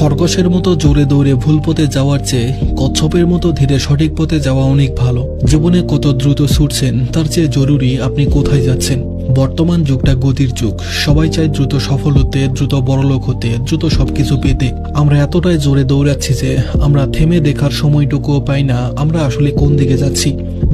খরগোশের মতো জোরে দৌড়ে ভুল পথে যাওয়ার চেয়ে কচ্ছপের মতো ধীরে সঠিক পথে যাওয়া অনেক ভালো। জীবনে কত দ্রুত ছুটছেন তার চেয়ে জরুরি আপনি কোথায় যাচ্ছেন। বর্তমান যুগটা গতির যুগ। সবাই চায় দ্রুত সফল হতে, দ্রুত বড়লোক হতে, দ্রুত সবকিছু পেতে। আমরা এতটাই জোরে দৌড়াচ্ছি যে আমরা থেমে দেখার সময়টুকুও পাই না আমরা আসলে কোন দিকে যাচ্ছি।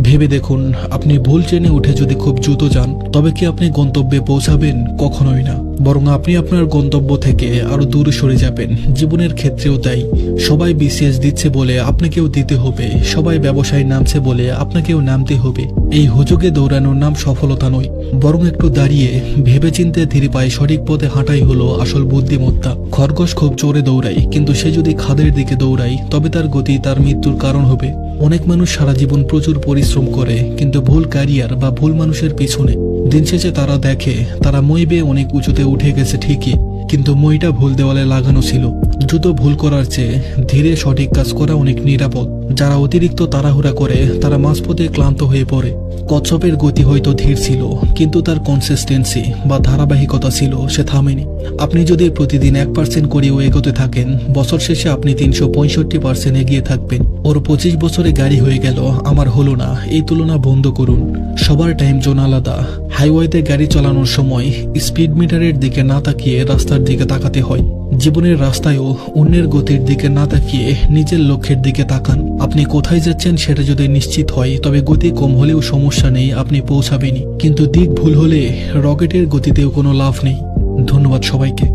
ভেবে দেখুন, আপনি ভুল ট্রেনে উঠে যদি খুব দ্রুত যান তবে কি আপনি গন্তব্যে পৌঁছাবেন? কখনোই না, বরং আপনি আপনার গন্তব্য থেকে আরো দূরে সরে যাবেন। জীবনের ক্ষেত্রেও তাই। সবাই বিসিএস দিচ্ছে বলে আপনাকেও দিতে হবে, সবাই ব্যবসায় নামছে বলে আপনাকেও নামতে হবে। এই হুজুগে দৌড়ানোর নাম সফলতা নয়, বরং একটু দাঁড়িয়ে ভেবেচিন্তে ধীরে পায়ে সঠিক পথে হাঁটাই হলো আসল বুদ্ধিমত্তা। খরগোশ খুব জোরে দৌড়ায়, কিন্তু সে যদি খাদের দিকে দৌড়ায় তবে তার গতি তার মৃত্যুর কারণ হবে। অনেক মানুষ সারা জীবন প্রচুর পরিশ্রম করে, কিন্তু ভুল ক্যারিয়ার বা ভুল মানুষের পিছনে। দিন শেষে তারা দেখে তারা মই বেয়ে অনেক উঁচুতে উঠে গেছে ঠিকই, কিন্তু মইটা ভুল দেওয়ালে লাগানো ছিল। দ্রুত ভুল করার চেয়ে ধীরে সঠিক কাজ করা অনেক নিরাপদ। যারা অতিরিক্ত তাড়াহুড়া করে তারা মাঝপথে ক্লান্ত হয়ে পড়ে। কচ্ছপের গতি হয়তো ধীর ছিল, কিন্তু তার কনসিস্টেন্সি বা ধারাবাহিকতা ছিল, সে থামেনি। আপনি যদি প্রতিদিন 1% করেও এগোতে থাকেন, বছর শেষে আপনি 365% এগিয়ে থাকবেন। ওর 25 বছরে গাড়ি হয়ে গেল, আমার হলো না, এই তুলনা বন্ধ করুন। সবার টাইম জোন আলাদা। হাইওয়েতে গাড়ি চালানোর সময় স্পিড মিটারের দিকে না তাকিয়ে রাস্তার দিকে তাকাতে হয়। জীবনের রাস্তায়ও অন্যের গতির দিকে না তাকিয়ে নিজের লক্ষ্যের দিকে তাকান। আপনি কোথায় যাচ্ছেন সেটা যদি নিশ্চিত হয় তবে গতি কম হলেও সমস্যা নেই, আপনি পৌঁছাবেনই। কিন্তু দিক ভুল হলে রকেটের গতিতেও কোনো লাভ নেই। ধন্যবাদ সবাইকে।